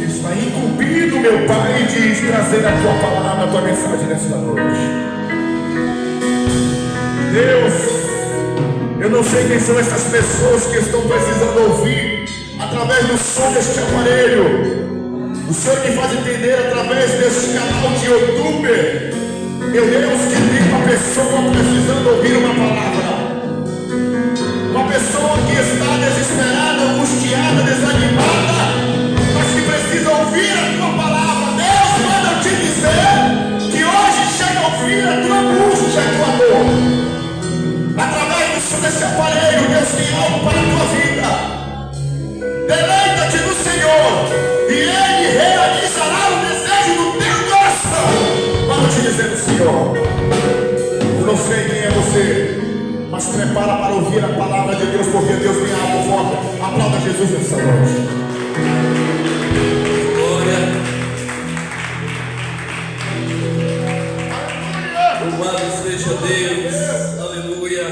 Está incumbido, meu Pai, de trazer a tua palavra, a tua mensagem nesta noite. Deus, eu não sei quem são essas pessoas que estão precisando ouvir através do som deste aparelho. O Senhor me faz entender através deste canal de YouTube. Meu Deus, que tem uma pessoa precisando ouvir uma palavra. Uma pessoa que está desesperada, angustiada, desanimada, mas que precisa ouvir a tua palavra. Deus, manda eu te dizer que hoje chega a ouvir a tua angústia, a tua dor. Através do som desse aparelho, Deus tem algo para a tua vida. Deleita-te no Senhor e Ele realizará o desejo do teu coração. Para te dizer o Senhor, eu não sei quem é você, mas prepara para ouvir a palavra de Deus, porque Deus tem algo forte. Aplauda Jesus nessa noite. Glória. Louvado seja Deus. Aleluia.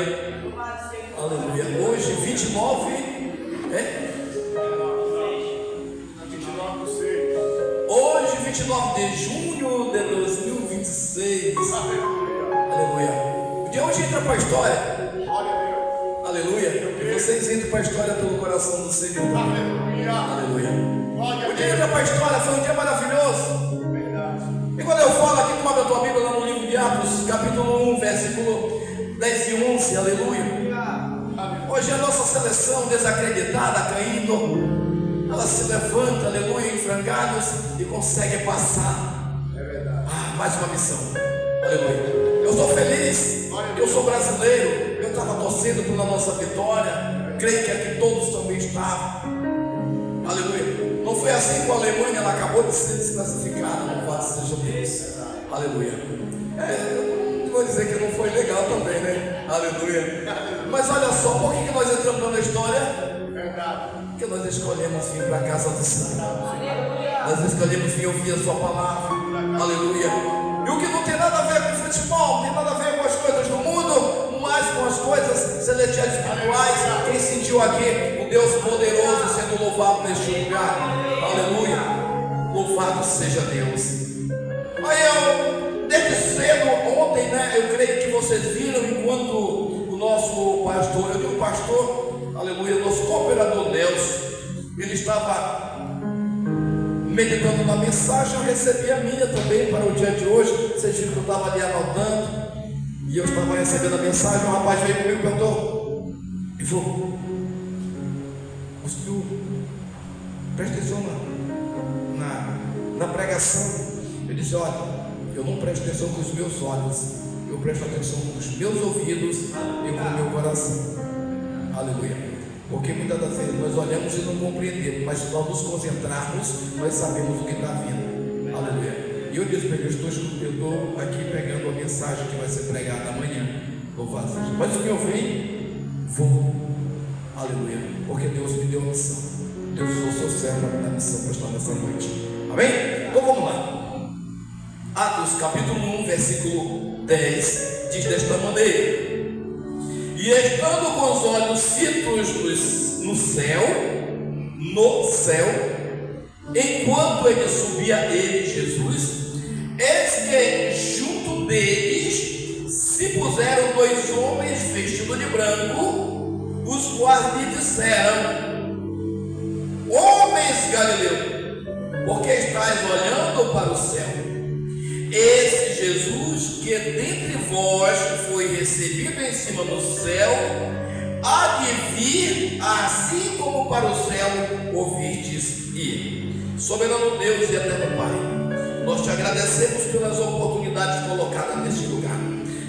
Aleluia. Hoje, 29. Hoje, 29 de junho de 2026. Aleluia. Porque hoje entra para a história. Aleluia. E vocês entram para a história pelo coração do Senhor. Aleluia. O dia entra para a história, foi um dia maravilhoso. E quando eu falo aqui, tu abre a tua Bíblia lá no livro de Atos, capítulo 1, versículo 10 e 11. Aleluia. Hoje a nossa seleção desacreditada, caindo, ela se levanta, aleluia, em frangalhos e consegue passar. Mais uma missão. Aleluia. Eu sou feliz, eu sou brasileiro, eu estava torcendo pela nossa vitória, creio que aqui todos também estavam. Aleluia. Não foi assim com a Alemanha, ela acabou de ser desclassificada, louvado seja Deus. Aleluia. Eu vou dizer que não foi legal também, né? Aleluia. Mas olha só, por que nós entramos na história? Porque nós escolhemos vir para a casa do Senhor. Nós escolhemos vir ouvir a sua palavra. Aleluia. E o que não tem nada a ver com futebol, não tem nada a ver com as coisas do mundo, mas com as coisas celestiais espirituais. Quem sentiu aqui o Deus poderoso sendo louvado neste lugar? Aleluia. Louvado seja Deus. Aí eu, desde cedo, ontem, né, eu creio que vocês viram, enquanto o nosso pastor, eu digo pastor, aleluia, nosso cooperador Nelson, ele estava meditando na mensagem. Eu recebi a minha também para o dia de hoje. Vocês viram que eu estava ali anotando, e eu estava recebendo a mensagem. Um rapaz veio comigo e perguntou: Ivo, o senhor presta atenção na pregação? Eu disse: olha, eu não presto atenção com os meus olhos, eu presto atenção com os meus ouvidos e com o meu coração. Aleluia. Porque muitas das vezes nós olhamos e não compreendemos, mas se nós nos concentrarmos, nós sabemos o que está vindo. Aleluia. E eu disse para ele: eu estou aqui pegando a mensagem que vai ser pregada amanhã. Louvado seja. Mas o que eu venho, vou. Aleluia. Porque Deus me deu a missão. Deus usou o seu servo para me dar a missão para estar nessa noite. Amém? Então vamos lá. Atos capítulo 1, versículo 10 diz desta maneira: e estando com os olhos fitos no céu, enquanto ele subia, ele, Jesus, eis que junto deles se puseram dois homens vestidos de branco, os quais lhe disseram: homens Galileus, por que estáis olhando para o céu? Esse Jesus que dentre vós foi recebido em cima do céu, há de vir, assim como para o céu ouvistes ir. Soberano Deus e eterno Pai, nós te agradecemos pelas oportunidades colocadas neste lugar.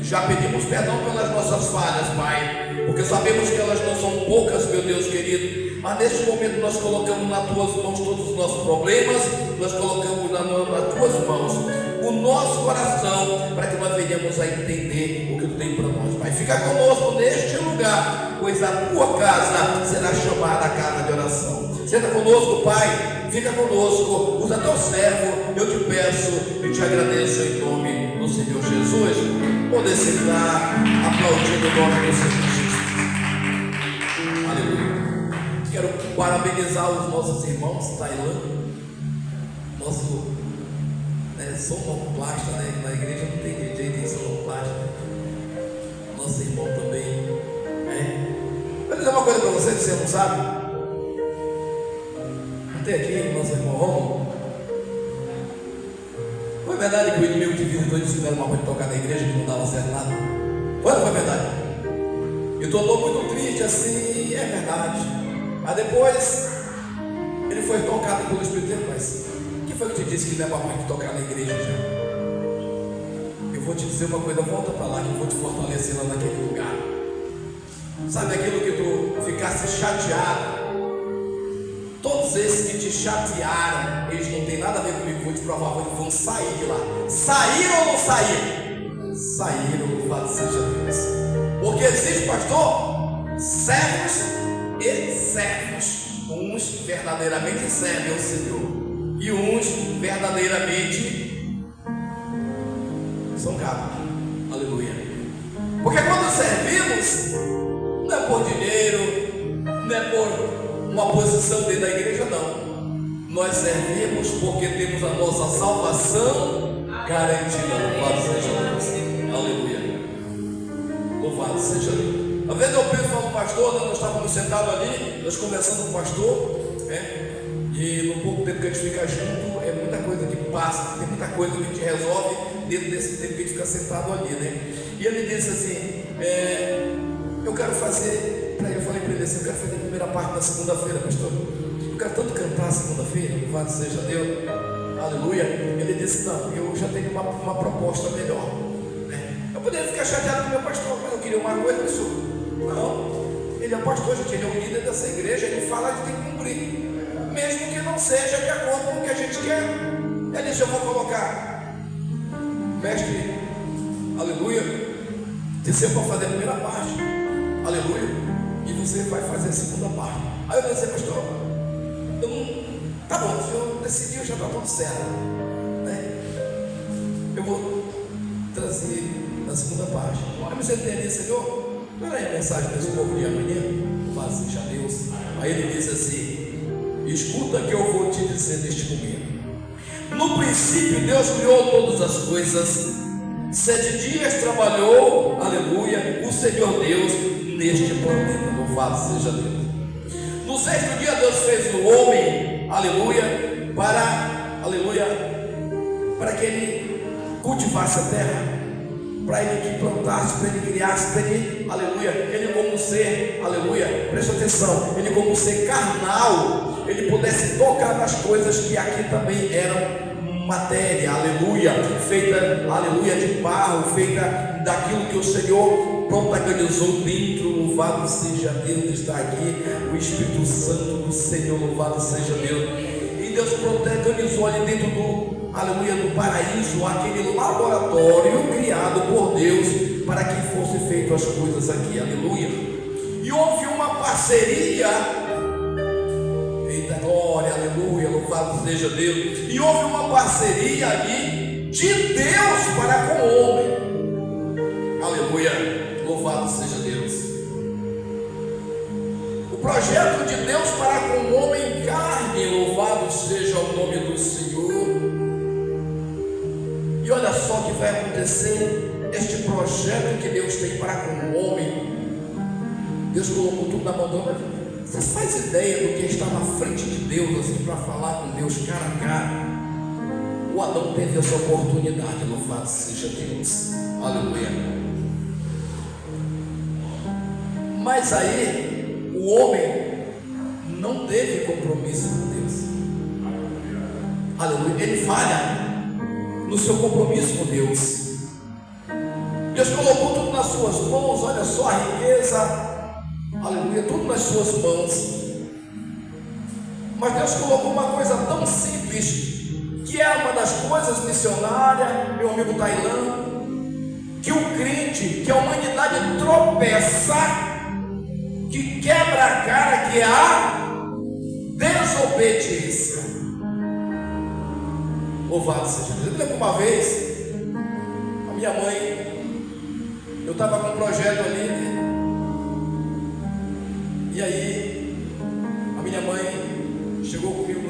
Já pedimos perdão pelas nossas falhas, Pai, porque sabemos que elas não são poucas, meu Deus querido. Mas neste momento nós colocamos nas tuas mãos todos os nossos problemas, nós colocamos nas tuas mãos o nosso coração, para que nós venhamos a entender o que tu tem para nós, Pai. Fica conosco neste lugar, pois a tua casa será chamada a casa de oração. Senta conosco, Pai, fica conosco, usa teu servo, eu te peço e te agradeço em nome do Senhor Jesus. Poder sentar, aplaudindo o nome do Senhor Jesus. Aleluia. Quero parabenizar os nossos irmãos, Tailã, nosso sonoplasta, na igreja não tem jeito em sonoplasta. Nosso irmão também. Vou dizer uma coisa para você que você não sabe. Não tem aqui o nosso irmão Romulo? Foi verdade que o inimigo te visitou e disse que não era uma coisa de tocar na igreja, que não dava certo nada? Foi ou não foi verdade? Eu estou muito triste assim, é verdade. Mas depois ele foi tocado pelo Espírito Santo. Mas quem foi que te disse que não é para mais de tocar na igreja já? Eu vou te dizer uma coisa, volta para lá que eu vou te fortalecer lá naquele lugar. Sabe aquilo que tu ficasse chateado? Todos esses que te chatearam, eles não tem nada a ver comigo, vou te provar, eles vão sair de lá. Saíram ou não saíram? Saíram, louvado seja Deus. Porque existe, pastor, servos e servos. Uns verdadeiramente servem ao Senhor e uns verdadeiramente são cabos. Aleluia. Porque quando servimos, não é por dinheiro, não é por uma posição dentro da igreja, não. Nós servimos porque temos a nossa salvação garantida. Louvado seja Deus. Aleluia. Louvado seja Deus. Às vezes eu penso para o pastor, nós estávamos sentados ali, nós conversando com o pastor, e no pouco tempo que a gente fica junto, é muita coisa que passa, tem muita coisa que a gente resolve dentro desse tempo que a gente fica sentado ali, E ele disse assim, eu quero fazer, eu falei para ele assim, eu quero fazer a primeira parte da segunda-feira, pastor. Eu quero tanto cantar segunda-feira, louvado seja Deus, aleluia. Ele disse, não, eu já tenho uma proposta melhor. Eu poderia ficar chateado com o meu pastor, mas eu queria uma coisa, pastor. Não, ele é pastor, gente, ele é o líder dessa igreja, ele fala que tem que cumprir, mesmo que não seja de acordo com o que a gente quer. Ele disse, eu vou colocar, mestre, aleluia, desceu para fazer a primeira parte, aleluia, e você vai fazer a segunda parte. Aí eu disse, pastor, eu não, tá bom, se eu decidir, já está tudo certo, eu vou trazer na segunda parte. Aí você entende, Senhor? Olha aí a mensagem desse povo de amanhã, louvado seja Deus. Aí ele diz assim, escuta que eu vou te dizer neste momento. No princípio Deus criou todas as coisas, 7 dias trabalhou, aleluia, o Senhor Deus neste planeta, louvado seja Deus. No 6º dia Deus fez o homem, aleluia, para que ele cultivasse a terra, para ele que plantasse, para ele criasse, para ele, aleluia, ele como ser, aleluia, presta atenção, ele como ser carnal, ele pudesse tocar nas coisas que aqui também eram matéria, aleluia, feita, aleluia, de barro, feita daquilo que o Senhor protagonizou dentro. Louvado seja Deus, está aqui o Espírito Santo do Senhor, louvado seja Deus. E Deus protagonizou ali dentro do, aleluia, do paraíso, aquele laboratório criado por Deus para que fosse feito as coisas aqui, aleluia. E houve uma parceria, eita glória, aleluia, louvado seja Deus. E houve uma parceria ali de Deus para com o homem, aleluia, louvado seja Deus. O projeto de Deus para com o homem em carne, louvado seja o nome do Senhor. E olha só o que vai acontecer, este projeto que Deus tem para com o homem. Deus colocou tudo na mão do homem. Você faz ideia do que está na frente de Deus, assim, para falar com Deus cara a cara? O Adão teve essa oportunidade, louvado seja Deus, aleluia. Mas aí, o homem não teve compromisso com Deus, aleluia. Ele falha no seu compromisso com Deus. Deus colocou tudo nas suas mãos, olha só a riqueza, aleluia, tudo nas suas mãos. Mas Deus colocou uma coisa tão simples, que é uma das coisas missionárias, meu amigo Tailã, que o crente, que a humanidade tropeça, que quebra a cara, que é a desobediência. Louvado seja Deus. Eu lembro uma vez, a minha mãe, eu estava com um projeto ali, e aí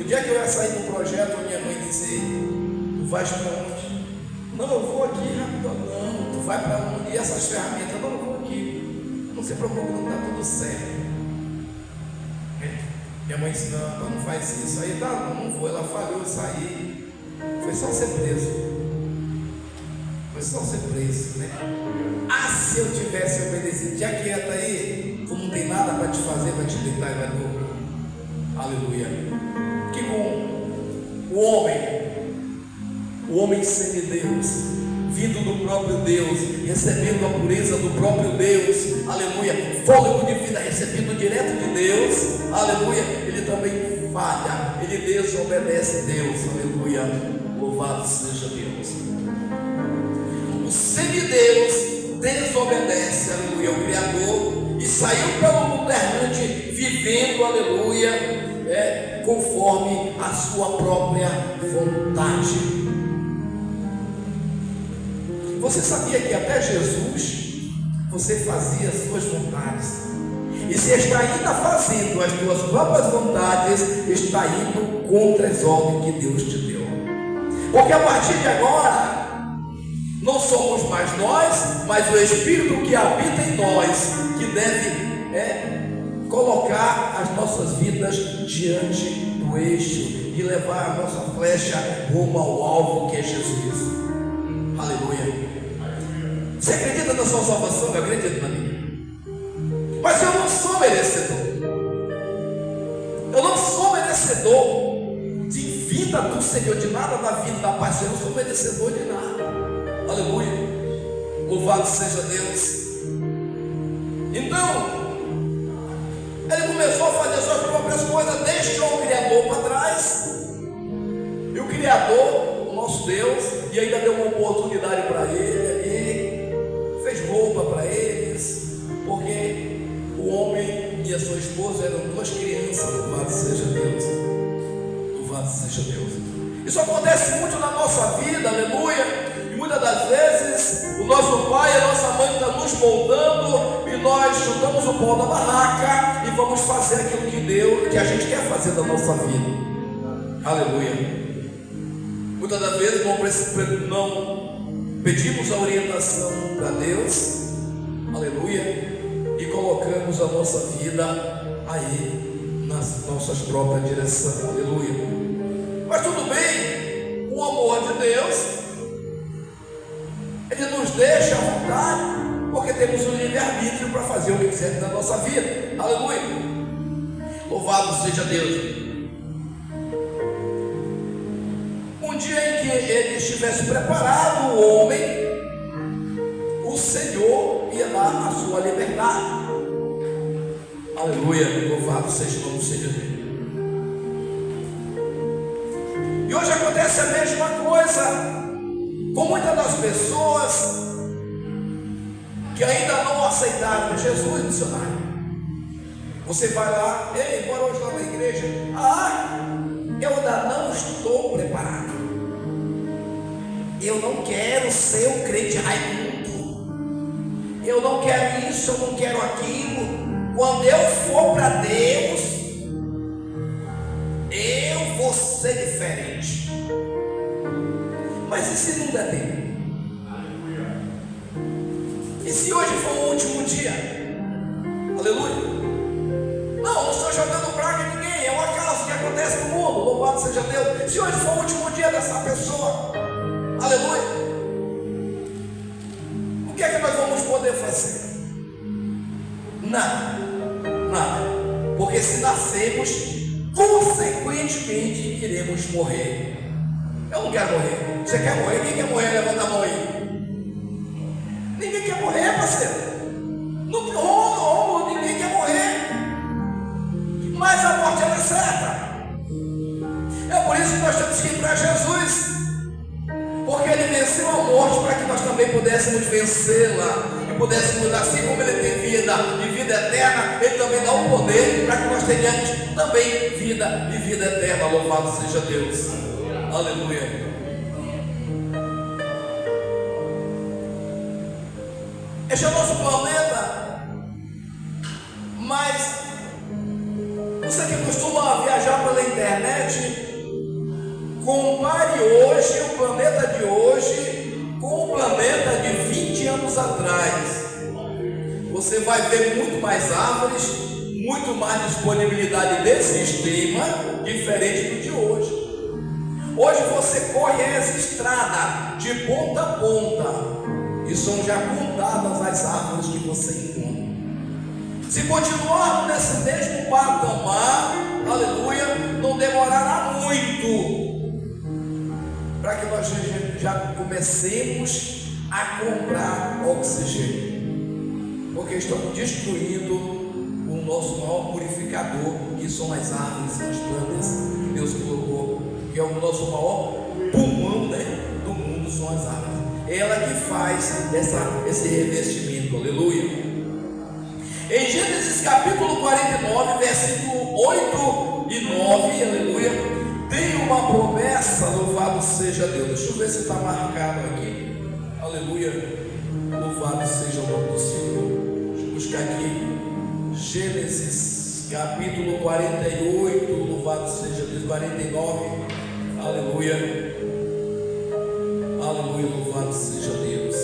dia que eu ia sair do projeto, minha mãe disse: tu vais para onde? Não, eu vou aqui rapidão. Não, tu vai para onde? E essas ferramentas? Não, eu vou aqui. Não se preocupe, não está tudo certo. Minha mãe disse: não faz isso. Aí tá, não vou. Ela falhou, eu saí. Foi só ser preso. Foi só ser preso, né? Ah, se eu tivesse obedecido, já quieta aí, tu não tem nada para te fazer, vai te deitar e vai dormir. Aleluia. Que bom. O homem semideus, vindo do próprio Deus, recebendo a pureza do próprio Deus, aleluia, fôlego de vida recebido direto de Deus, aleluia, ele também falha, ele desobedece a Deus, aleluia, louvado seja Deus. O semideus desobedece, aleluia, ao Criador e saiu pelo mundo errante, vivendo, aleluia, conforme a sua própria vontade. Você sabia que até Jesus você fazia as suas vontades? E se está ainda fazendo as tuas próprias vontades, está indo contra as ordens que Deus te deu. Porque a partir de agora, não somos mais nós, mas o Espírito que habita em nós, que deve colocar as nossas vidas diante do eixo e levar a nossa flecha rumo ao alvo que é Jesus. Aleluia. Você acredita na sua salvação? Eu acredito na minha. Mas eu não sou merecedor. Eu não sou merecedor de vida do Senhor, de nada da vida da paz. Eu não sou merecedor de nada. Aleluia. Louvado seja Deus. Então, ele começou a fazer suas próprias coisas, deixou o Criador para trás. E o Criador, o nosso Deus, e ainda deu uma oportunidade para ele ali, fez roupa para eles, porque o homem e a sua esposa eram duas crianças. Louvado seja Deus. Louvado seja Deus. Isso acontece muito na nossa vida, aleluia. E muitas das vezes o nosso pai e a nossa mãe estão nos moldando e nós chutamos o pau da barraca e vamos fazer aquilo que a gente quer fazer da nossa vida. Aleluia. Muitas das vezes não pedimos a orientação para Deus, aleluia, e colocamos a nossa vida aí nas nossas próprias direções, aleluia. Mas tudo bem, o amor de Deus, ele nos deixa à vontade, porque temos o livre-arbítrio para fazer o que quisermos da nossa vida, aleluia. Louvado seja Deus. Um dia em que ele estivesse preparado, o homem, o Senhor ia dar a sua liberdade. Aleluia, louvado seja o nome do Senhor. E hoje acontece a mesma coisa com muitas das pessoas que ainda não aceitaram Jesus, missionário. Você vai lá, ei, bora hoje lá na igreja. Eu ainda não estou preparado. Eu não quero ser um crente Raimundo. Eu não quero isso, eu não quero aquilo. Quando eu for para Deus, eu vou ser diferente. Mas e se não der tempo? E se hoje for o último dia? Aleluia. Não estou jogando praga em ninguém, é um acaso que acontece no mundo, louvado seja Deus. Se hoje for o último dia dessa pessoa, aleluia, o que é que nós vamos poder fazer? Nada, porque se nascermos, consequentemente iremos morrer. Eu não quero morrer. Você quer morrer? Quem quer morrer? Levanta a mão aí. Ninguém quer morrer, parceiro. Ninguém quer morrer. Mas a morte ela é certa. É por isso que nós temos que ir para Jesus, porque ele venceu a morte para que nós também pudéssemos vencê-la e pudéssemos, assim como ele tem vida e vida eterna, ele também dá o poder para que nós tenhamos também vida e vida eterna. Louvado seja Deus. Aleluia. Este é o nosso planeta, mas você que costuma viajar pela internet, compare hoje, o planeta de hoje, com o planeta de 20 anos atrás. Você vai ver muito mais árvores, muito mais disponibilidade de sistema, diferente do de hoje. Hoje você corre essa estrada de ponta a ponta e são já contadas as árvores que você encontra. Se continuarmos nesse mesmo patamar, aleluia, não demorará muito para que nós já comecemos a comprar oxigênio, porque estamos destruindo o nosso maior purificador, que são as árvores, as plantas que Deus colocou, que é o nosso maior pulmão, né, do mundo, são as árvores. É ela que faz esse revestimento, aleluia. Em Gênesis capítulo 49, versículo 8 e 9, aleluia, tem uma promessa, louvado seja Deus. Deixa eu ver se está marcado aqui, aleluia, louvado seja o nome do Senhor. Deixa eu buscar aqui, Gênesis capítulo 48, louvado seja Deus, 49, aleluia, aleluia, louvado seja Deus.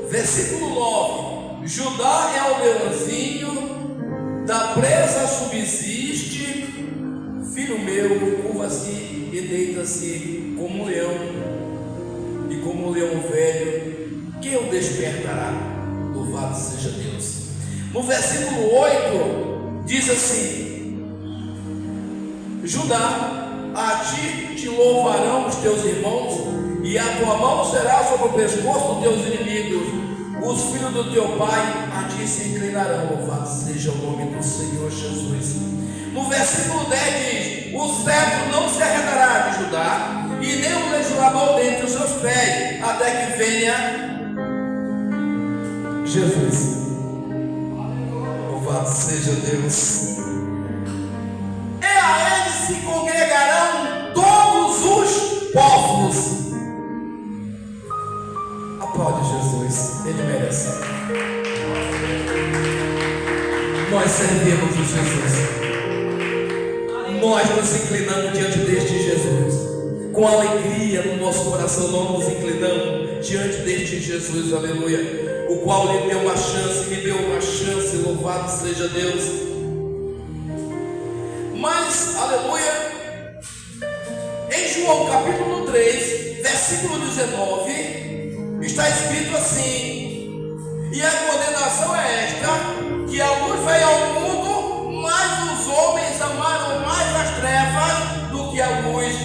Versículo 9: Judá é o leãozinho, da presa subsiste, filho meu, curva-se e deita-se como um leão, e como um leão velho, que o despertará, louvado seja Deus. No versículo 8, diz assim: Judá, a ti te louvarão os teus irmãos, e a tua mão será sobre o pescoço dos teus inimigos. Os filhos do teu pai a ti se inclinarão, louvado seja o nome do Senhor Jesus. No versículo 10 diz: o cetro não se arredará de Judá, e nem o legislador dentre os seus pés, até que venha Jesus. Louvado seja Deus. E a ele se congregarão todos os povos. Aplaude Jesus, Ele merece. Nós servimos o Jesus. Nós nos inclinamos diante deste Jesus. Com alegria no nosso coração, nós nos inclinamos diante deste Jesus, aleluia. O qual lhe deu uma chance, me deu uma chance, louvado seja Deus. Mas, aleluia, em João capítulo 3, versículo 19, está escrito assim: e a condenação é esta, que a luz veio ao mundo, mas os homens amaram mais as trevas do que a luz,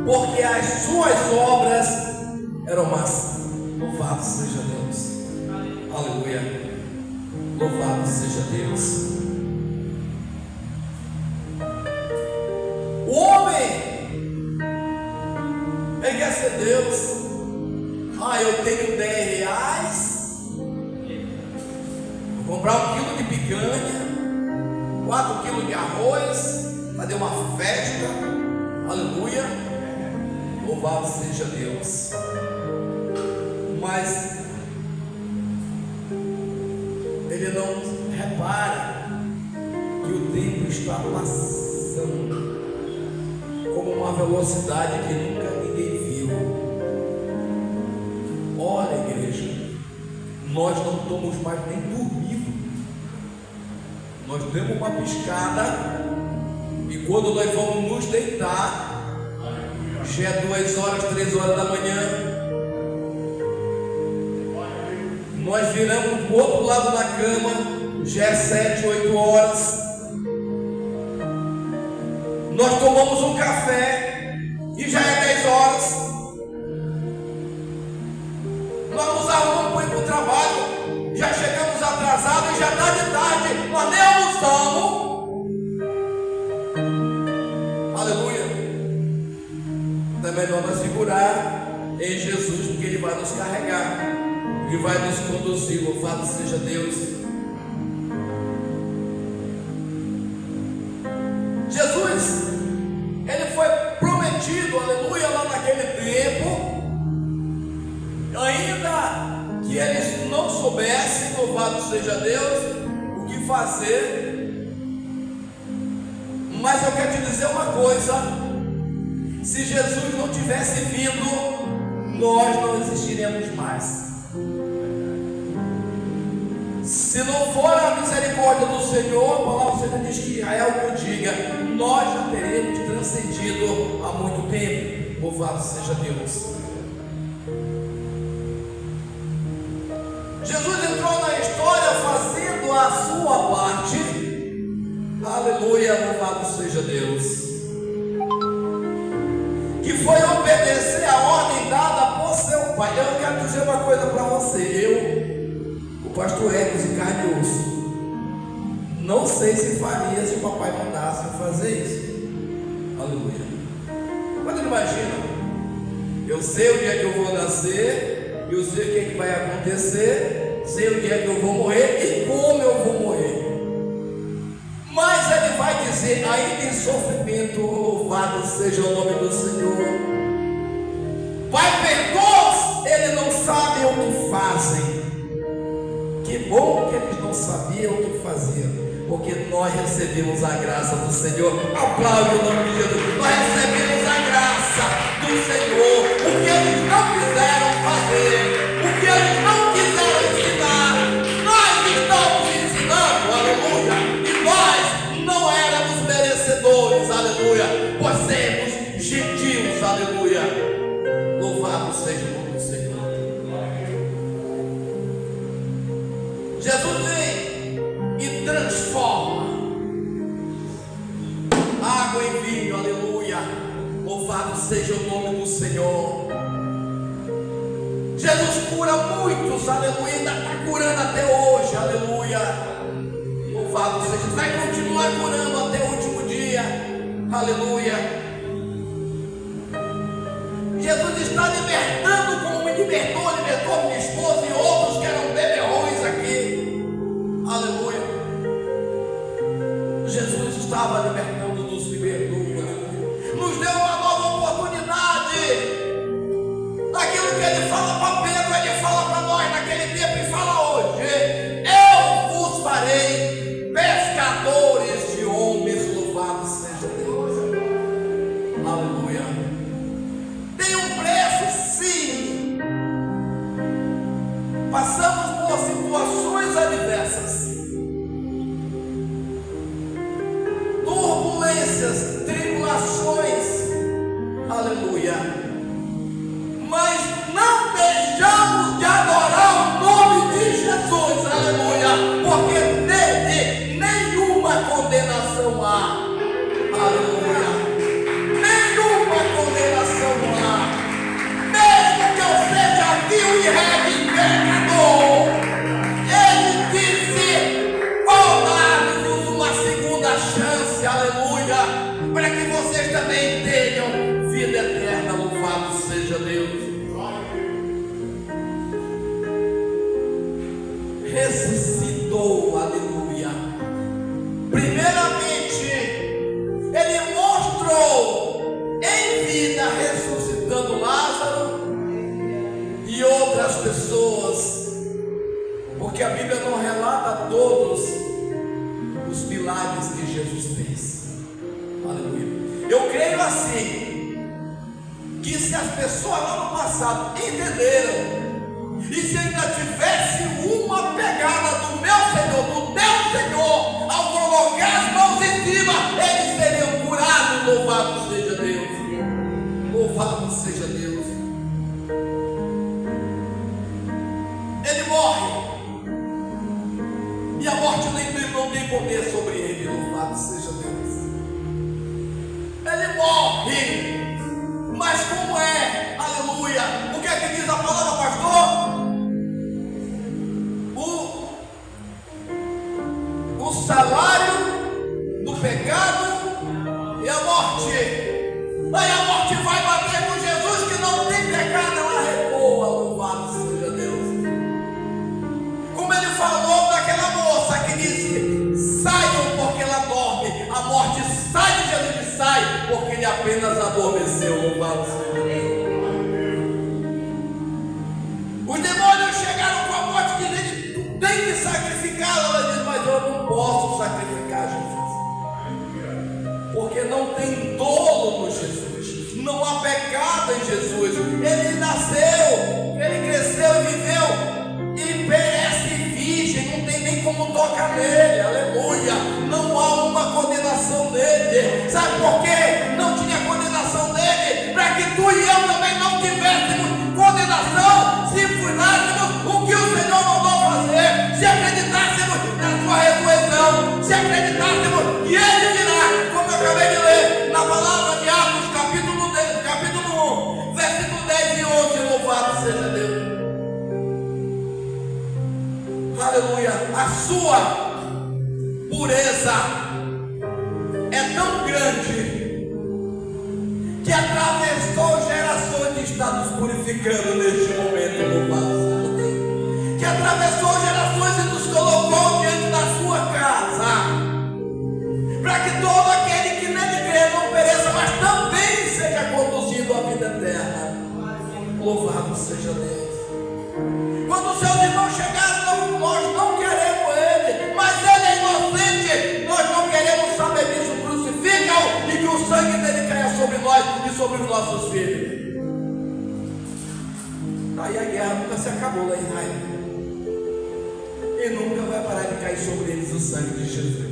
porque as suas obras eram más. Louvado seja Deus, aleluia, louvado seja Deus. O homem, ele quer ser Deus. Eu tenho 10 reais, vou comprar 1 quilo de picanha, 4 quilos de arroz, fazer uma festa, aleluia, louvado seja Deus. Mas ele não repara que o tempo está passando como uma velocidade que nunca ninguém viu. Olha, igreja, nós não estamos mais nem dormindo. Nós demos uma piscada e quando nós vamos nos deitar, já é 2 horas, 3 horas da manhã. Nós viramos do outro lado da cama, já é 7, 8 horas. Nós tomamos um café e já é 10 horas. Nós nos arrumamos para ir para o trabalho, já chegamos atrasados e já está de tarde, nós nem almoçamos. Aleluia. É melhor nós segurar em Jesus, porque Ele vai nos carregar, Ele vai nos conduzir. Louvado seja Deus. Jesus, Ele foi prometido, aleluia, lá naquele tempo. Ainda que eles não soubessem, louvado seja Deus, o que fazer. Mas eu quero te dizer uma coisa: se Jesus não tivesse vindo, nós não existiremos mais. Se não for a misericórdia do Senhor, a palavra do Senhor diz que Israel que o diga, nós já teremos transcendido há muito tempo. Louvado seja Deus. Jesus entrou na história fazendo a sua parte. Aleluia, louvado seja Deus. Que foi obedecer a ordem dada por seu pai. Eu quero dizer uma coisa para você. O pastor Ecos e carne e osso, não sei se faria se o papai mandasse fazer isso. Aleluia. Mas imagina, eu sei o dia que eu vou nascer, eu sei o que, que vai acontecer, sei o dia que eu vou morrer e como eu vou morrer. Mas ele vai dizer, ainda em sofrimento, louvado seja o nome do Senhor. Pai, perdoa-os, eles não sabem o que fazem. Que bom que eles não sabiam o que faziam, porque nós recebemos a graça do Senhor. Aplaude o nome de Jesus. Nós recebemos a graça do Senhor. O que eles não quiseram fazer, o que eles não quiseram ensinar, nós estamos ensinando, aleluia. E nós não éramos merecedores, aleluia, por sermos gentios, aleluia. Louvado seja o nome do Senhor. Jesus vem e transforma água em vinho, aleluia. Louvado seja o nome do Senhor. Jesus cura muitos, aleluia. Ainda está curando até hoje, aleluia. Louvado seja. Vai continuar curando até o último dia, aleluia. Jesus está libertando como me libertou minha esposa e outros que eram beberrões aqui. Aleluia. Jesus estava libertando, nos libertou, aleluia. Nos deu uma nova oportunidade. Aquilo que ele fala para Pedro, ele fala para nós naquele tempo e fala hoje. Eu vos farei pescadores de homens, louvado seja Deus. Aleluia. Tem um preço, sim. Passamos por situações adversas, turbulências, tribulações, aleluia. Mas não deixamos de adorar o nome de Jesus, aleluia, porque nele nenhuma condenação há, aleluia. Nenhuma condenação há. Mesmo que eu seja vil e regue pecador, ele disse: vou dar-vos uma segunda chance, aleluia, para que vocês também tenham vida eterna. Louvado seja Deus. Ressuscitou, aleluia. Primeiramente, ele mostrou em vida, ressuscitando Lázaro e outras pessoas, porque a Bíblia não relata todos os milagres que Jesus fez. Aleluia. Eu creio assim, que se as pessoas lá no passado entenderam, e se ainda tivesse uma pegada do meu Senhor, do teu Senhor, ao colocar as mãos em cima, eles seriam curados. Louvado seja Deus. Louvado seja Deus. Ele morre, e a morte não tem poder sobre ele. Louvado seja Deus. Ele morre, mas como é? Aleluia. O que é que diz a palavra, pastor? O salário do pecado é a morte. Aí a morte vai bater com Jesus, que não tem pecado, ela recua. Louvado seja Deus. Como ele falou daquela moça que disse: saiam porque ela dorme. A morte sai de Jesus e sai porque ele apenas adormeceu. Louvado seja Deus. Os demônios chegaram com a morte dizendo: tu tem que sair. sacrificá-lo. Ela diz: mas eu não posso sacrificar Jesus, porque não tem dolo no Jesus, não há pecado em Jesus. Ele nasceu, ele cresceu e viveu e perece virgem, não tem nem como tocar nele, aleluia. Não há uma condenação nele. Sabe por quê? Não tinha condenação nele, para que tu e eu também não tivéssemos condenação, se cuidássemos o que o Senhor mandou fazer, se acreditássemos na sua ressurreição, se acreditássemos que ele virá, como eu acabei de ler na palavra de Atos, capítulo 1, versículo 10 e 11. Louvado seja Deus. Aleluia. A sua pureza é tão grande que atravessou gerações e está nos purificando neste momento. Louvado seja Deus. Que atravessou gerações e nos colocou diante da sua casa, para que todo aquele que nele crê não pereça, mas também seja conduzido à vida eterna. Louvado seja Deus. Quando os seus irmãos chegaram, nós não queremos ele, mas ele é inocente. Nós não queremos saber disso. Crucificam e que o sangue dele caia sobre nós e sobre os nossos filhos. Daí a guerra nunca se acabou lá em Israel, e nunca vai parar de cair sobre eles o sangue de Jesus.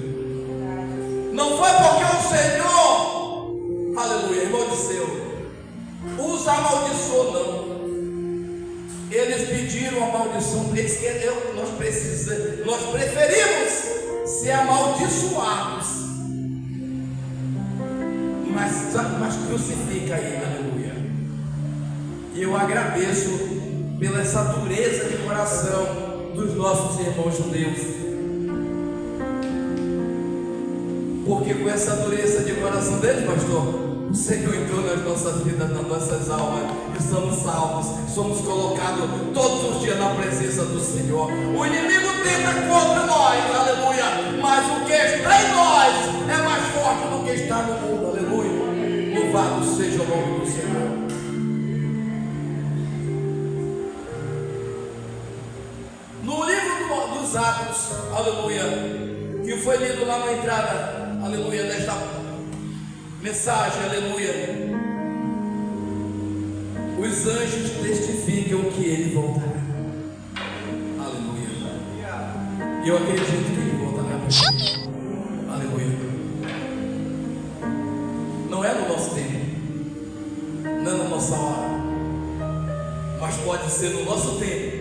Não foi porque o Senhor, aleluia, amaldiçoou, os amaldiçoou, não. Eles pediram a maldição, nós preferimos ser amaldiçoados, mas crucifica ele, aleluia. E eu agradeço pela essa dureza de coração dos nossos irmãos judeus, porque com essa dureza de coração deles, pastor, o Senhor entrou nas nossas vidas, nas nossas almas, e somos salvos, somos colocados todos os dias na presença do Senhor. O inimigo tenta contra nós, aleluia, mas o que está em nós é mais forte do que está no mundo, aleluia. Louvado seja o nome do Senhor. No livro dos Atos, aleluia, que foi lido lá na entrada, aleluia, desta mensagem, aleluia, os anjos testificam que ele voltará, aleluia. E eu acredito que ele voltará, aleluia. Não é no nosso tempo, não é na nossa hora, mas pode ser no nosso tempo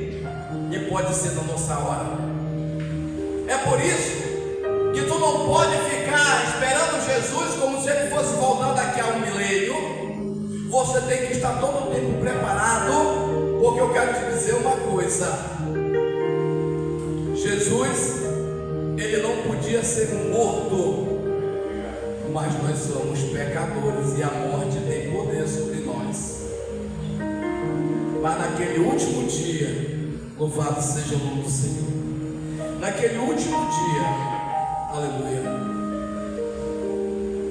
e pode ser na nossa hora. É por isso que tu não pode ficar esperando Jesus como se ele fosse voltar daqui a 1 milênio. Você tem que estar todo o tempo preparado, porque eu quero te dizer uma coisa: Jesus, ele não podia ser morto, mas nós somos pecadores e a morte tem poder sobre nós. Mas naquele último dia, louvado seja o nome do Senhor, naquele último dia, aleluia,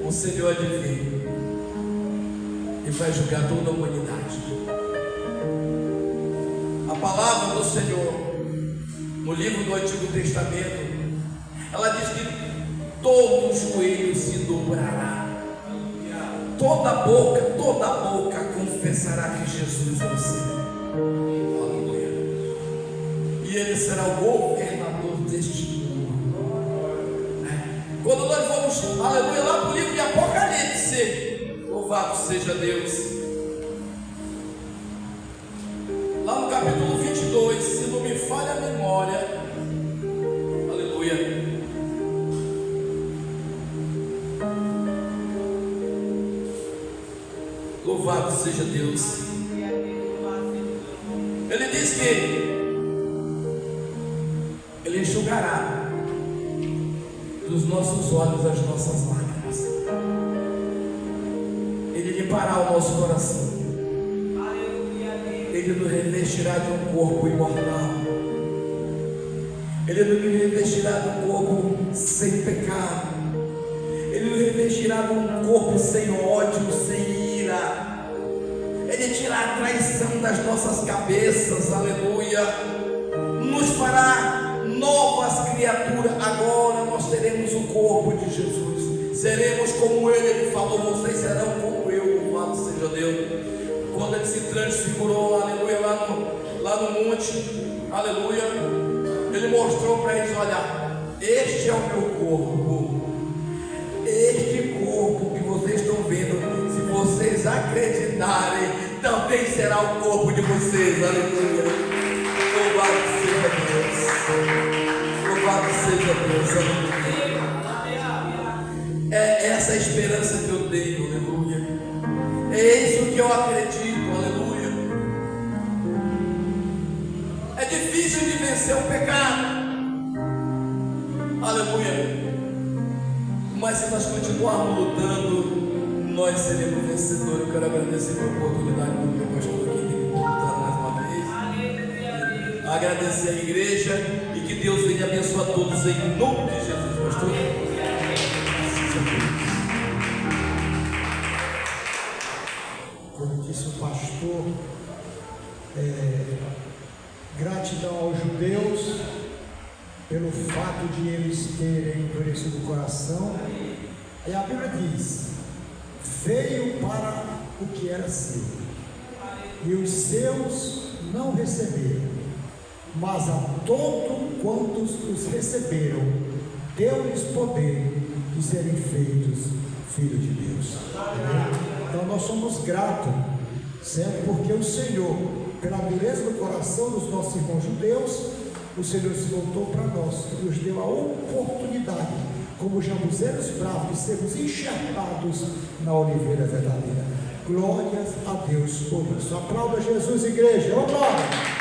o Senhor há de vir e vai julgar toda a humanidade. A palavra do Senhor no livro do Antigo Testamento, ela diz que todo joelho se dobrará, toda boca confessará que Jesus é o Senhor, aleluia, e ele será o governador deste mundo. Quando nós vamos, aleluia, lá para o livro de Apocalipse, louvado seja Deus, lá no capítulo 22, se não me falha a memória, aleluia, louvado seja Deus. Ele diz que ele enxugará dos nossos olhos as nossas lágrimas, ele limpará o nosso coração, ele nos revestirá de um corpo imortal, ele nos revestirá de um corpo sem pecado, ele nos revestirá de um corpo sem ódio, sem ira, ele tirará a traição das nossas cabeças, aleluia, nos fará novas criaturas. Agora nós teremos o corpo de Jesus, seremos como Ele falou, vocês serão como eu, louvado seja Deus. Quando Ele se transfigurou, aleluia, lá no monte, aleluia, Ele mostrou para eles: olha, este é o meu corpo, este corpo que vocês estão vendo, se vocês acreditarem, também será o corpo de vocês, aleluia. Louvado seja Deus, louvado seja Deus, aleluia. É essa a esperança que eu tenho, aleluia. É isso que eu acredito, aleluia. É difícil de vencer o pecado, aleluia. Mas se nós continuarmos lutando, nós seremos vencedores. Eu quero agradecer pela oportunidade do meu pastor aqui de lutar mais uma vez. Agradecer a igreja e que Deus venha abençoar todos em nome de Jesus, pastor. Como disse o pastor, gratidão aos judeus pelo fato de eles terem endurecido o coração. E a Bíblia diz: veio para o que era seu, e os seus não receberam, mas a todos quantos os receberam, deu-lhes poder de serem feitos filhos de Deus. Então nós somos gratos, certo? Porque o Senhor, pela dureza do coração dos nossos irmãos judeus, o Senhor se voltou para nós e nos deu a oportunidade, como jambuzeiros bravos, de sermos enxergados na oliveira verdadeira. Glórias a Deus por isso. Aplauda Jesus, igreja. Ô glória!